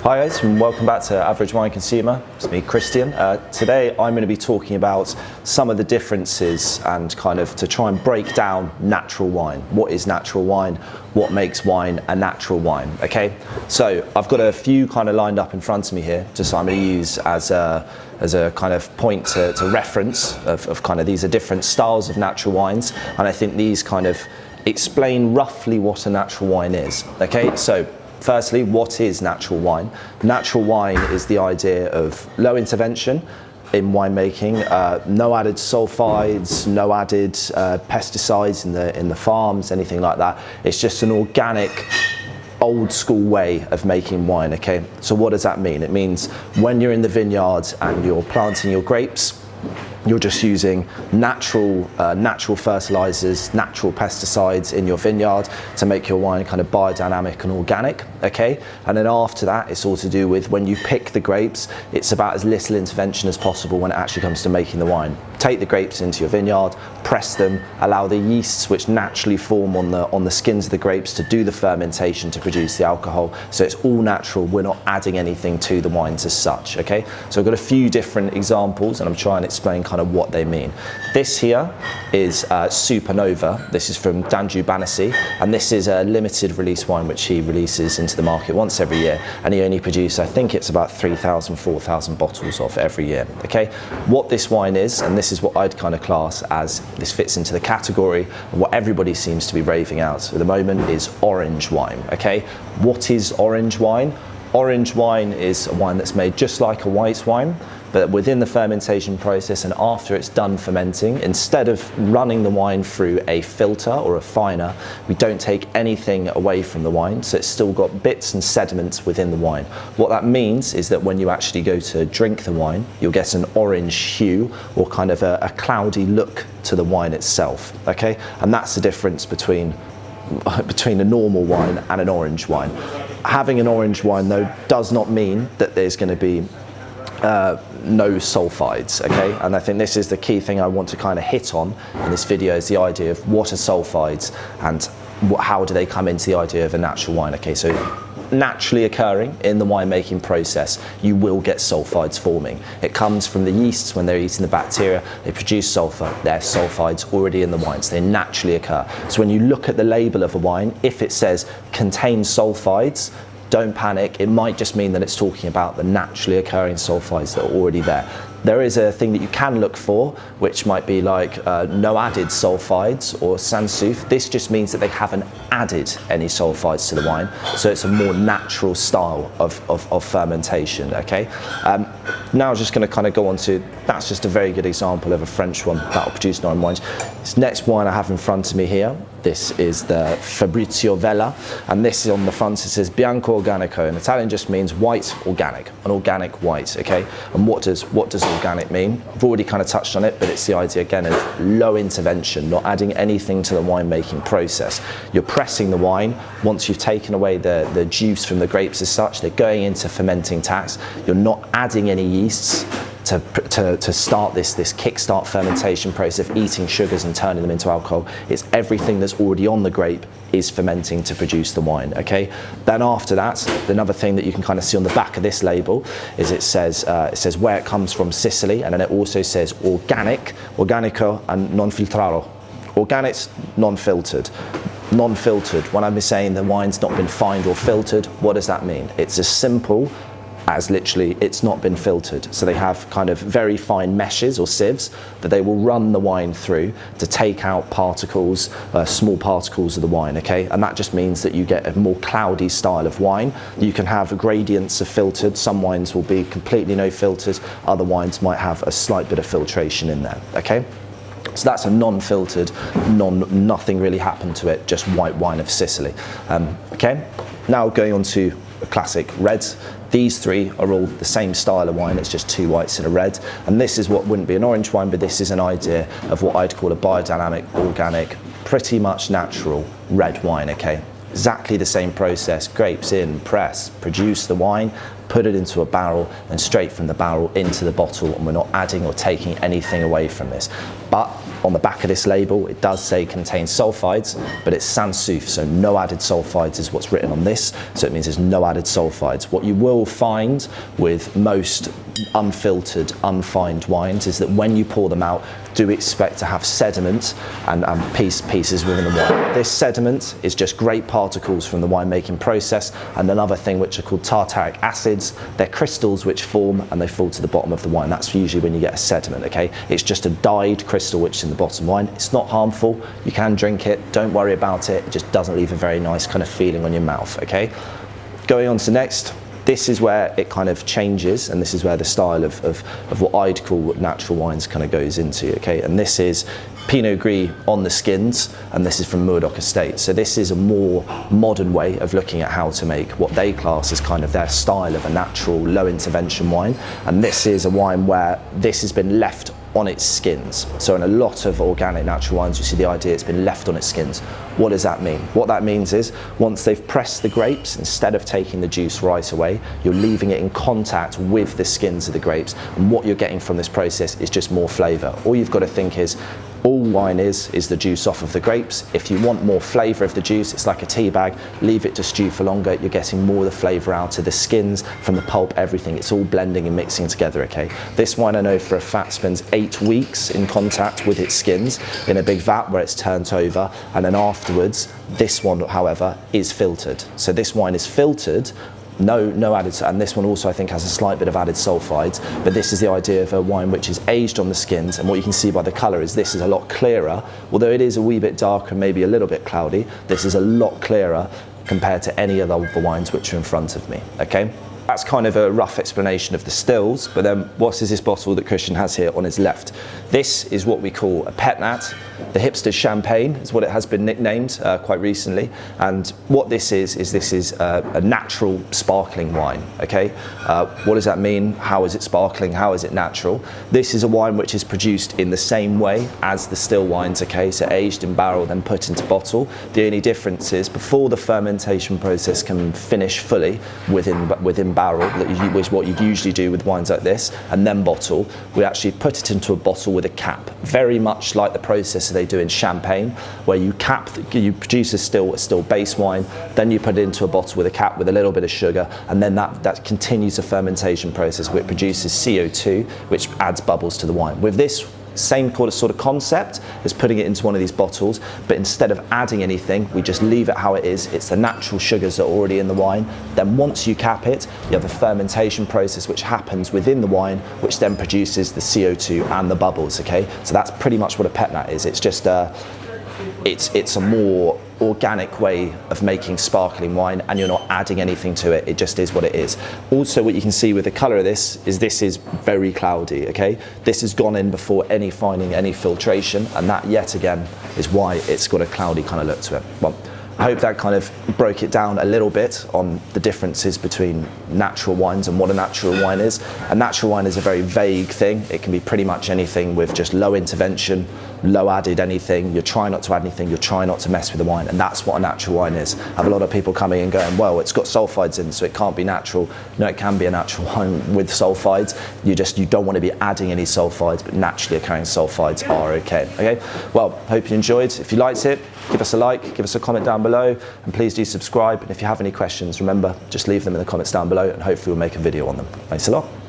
Hi guys, and welcome back to Average Wine Consumer. It's me, Christian. Today I'm going to be talking about some of the differences and kind of to try and break down natural wine. What is natural wine? What makes wine a natural wine? Okay, so I've got a few kind of lined up in front of me here, just I'm going to use as a kind of point to reference of kind of these are different styles of natural wines, and I think these kind of explain roughly what a natural wine is. Okay, so firstly, what is natural wine? Natural wine is the idea of low intervention in winemaking, no added sulfides, no added pesticides in the farms, anything like that. It's just an organic, old school way of making wine. Okay, so what does that mean? It means when you're in the vineyard and you're planting your grapes, you're just using natural fertilizers, natural pesticides in your vineyard to make your wine kind of biodynamic and organic, okay? And then after that, it's all to do with when you pick the grapes, it's about as little intervention as possible when it actually comes to making the wine. Take the grapes into your vineyard, press them, allow the yeasts which naturally form on the skins of the grapes to do the fermentation to produce the alcohol. So it's all natural, we're not adding anything to the wines as such, okay? So I've got a few different examples and I'm trying to explain kind of what they mean. This here is Supernova. This is from Danju Banessi, and this is a limited release wine which he releases into the market once every year, and he only produces, I think it's about 3,000, 4,000 bottles of every year, okay? What this wine is, and this is what I'd kind of class as, this fits into the category of what everybody seems to be raving out at the moment, is orange wine, okay? What is orange wine? Orange wine is a wine that's made just like a white wine, but within the fermentation process and after it's done fermenting, instead of running the wine through a filter or a finer, we don't take anything away from the wine, so it's still got bits and sediments within the wine. What that means is that when you actually go to drink the wine, you'll get an orange hue or kind of a cloudy look to the wine itself, okay? And that's the difference between a normal wine and an orange wine. Having an orange wine though does not mean that there's going to be no sulfides, okay? And I think this is the key thing I want to kind of hit on in this video, is the idea of what are sulfides and how do they come into the idea of a natural wine, okay? So naturally occurring in the winemaking process, you will get sulfides forming. It comes from the yeasts when they're eating the bacteria, they produce sulfur, there's sulfides already in the wines, they naturally occur. So when you look at the label of a wine, if it says contains sulfides, don't panic, it might just mean that it's talking about the naturally occurring sulfides that are already there. There is a thing that you can look for, which might be like no added sulfides or sans soufre. This just means that they haven't added any sulfides to the wine, so it's a more natural style of fermentation, okay? Now I'm just going to kind of go on to, that's just a very good example of a French one that will produce orange wines. This next wine I have in front of me here, this is the Fabrizio Vella, and this is on the front, it says Bianco Organico. In Italian just means white organic, an organic white, okay? And what does organic mean? I've already kind of touched on it, but it's the idea again of low intervention, not adding anything to the winemaking process. You're pressing the wine, once you've taken away the juice from the grapes as such, they're going into fermenting tax. You're not adding any yeasts to start this kickstart fermentation process of eating sugars and turning them into alcohol. It's everything that's already on the grape is fermenting to produce the wine, okay? Then after that, another thing that you can kind of see on the back of this label is it says where it comes from, Sicily, and then it also says organic, organico and non filtrado. Organic's non-filtered. Non-filtered, when I'm saying the wine's not been fined or filtered, what does that mean? It's as simple as literally it's not been filtered. So they have kind of very fine meshes or sieves that they will run the wine through to take out particles, small particles of the wine, okay? And that just means that you get a more cloudy style of wine. You can have gradients of filtered. Some wines will be completely no filters. Other wines might have a slight bit of filtration in there, okay? So that's a non-filtered, nothing really happened to it, just white wine of Sicily, okay? Now going on to a classic reds. These three are all the same style of wine, it's just two whites and a red. And this is what wouldn't be an orange wine, but this is an idea of what I'd call a biodynamic, organic, pretty much natural red wine, okay? Exactly the same process, grapes in, press, produce the wine, put it into a barrel, and straight from the barrel into the bottle, and we're not adding or taking anything away from this. But On the back of this label, it does say contains sulphides, but it's sans soufre, so no added sulphides is what's written on this. So it means there's no added sulphides. What you will find with most unfiltered, unfined wines is that when you pour them out, do expect to have sediment and pieces within the wine. This sediment is just great particles from the winemaking process, and another thing which are called tartaric acids. They're crystals which form and they fall to the bottom of the wine. That's usually when you get a sediment, okay? It's just a dyed crystal which is in the bottom wine. It's not harmful. You can drink it. Don't worry about it. It just doesn't leave a very nice kind of feeling on your mouth, okay? Going on to next. This is where it kind of changes, and this is where the style of what I'd call natural wines kind of goes into, okay? And this is Pinot Gris on the skins, and this is from Mourdock Estate. So this is a more modern way of looking at how to make what they class as kind of their style of a natural, low intervention wine. And this is a wine where this has been left on its skins. So in a lot of organic natural wines, you see the idea it's been left on its skins. What does that mean? What that means is once they've pressed the grapes, instead of taking the juice right away, you're leaving it in contact with the skins of the grapes. And what you're getting from this process is just more flavor. All you've got to think is, all wine is the juice off of the grapes. If you want more flavour of the juice, it's like a tea bag, leave it to stew for longer, you're getting more of the flavour out of the skins, from the pulp, everything. It's all blending and mixing together, okay? This wine I know for a fact spends 8 weeks in contact with its skins in a big vat where it's turned over, and then afterwards, this one, however, is filtered. So this wine is filtered, no added, and this one also I think has a slight bit of added sulphides, but this is the idea of a wine which is aged on the skins, and what you can see by the colour is this is a lot clearer. Although it is a wee bit darker, maybe a little bit cloudy, this is a lot clearer compared to any other of the wines which are in front of me, okay? That's kind of a rough explanation of the stills, but then what is this bottle that Christian has here on his left? This is what we call a pet nat. The hipster champagne is what it has been nicknamed quite recently, and what this is a natural sparkling wine, okay? What does that mean? How is it sparkling? How is it natural? This is a wine which is produced in the same way as the still wines, okay? So aged in barrel, then put into bottle. The only difference is before the fermentation process can finish fully within barrel, which is what you usually do with wines like this, and then bottle, we actually put it into a bottle with a cap, very much like the process they do in champagne, where you produce a still base wine, then you put it into a bottle with a cap with a little bit of sugar, and then that continues the fermentation process, which produces CO2, which adds bubbles to the wine. With this, same sort of concept as putting it into one of these bottles, but instead of adding anything, we just leave it how it is. It's the natural sugars that are already in the wine. Then once you cap it, you have a fermentation process which happens within the wine, which then produces the CO2 and the bubbles, okay? So that's pretty much what a pet nat is. It's just it's a more organic way of making sparkling wine, and you're not adding anything to it. It just is what it is. Also, what you can see with the color of this is very cloudy, okay? This has gone in before any fining, any filtration, and that yet again is why it's got a cloudy kind of look to it. Well, I hope that kind of broke it down a little bit on the differences between natural wines and what a natural wine is. A natural wine is a very vague thing. It can be pretty much anything with just low intervention, low added anything. You're trying not to add anything. You're trying not to mess with the wine, and that's what a natural wine is. I have a lot of people coming and going, well, it's got sulphides in, so it can't be natural. No, it can be a natural wine with sulphides. You don't want to be adding any sulphides, but naturally occurring sulphides are okay. Okay. Well, hope you enjoyed. If you liked it, give us a like, give us a comment down below, and please do subscribe. And if you have any questions, remember, just leave them in the comments down below, and hopefully we'll make a video on them. Thanks a lot.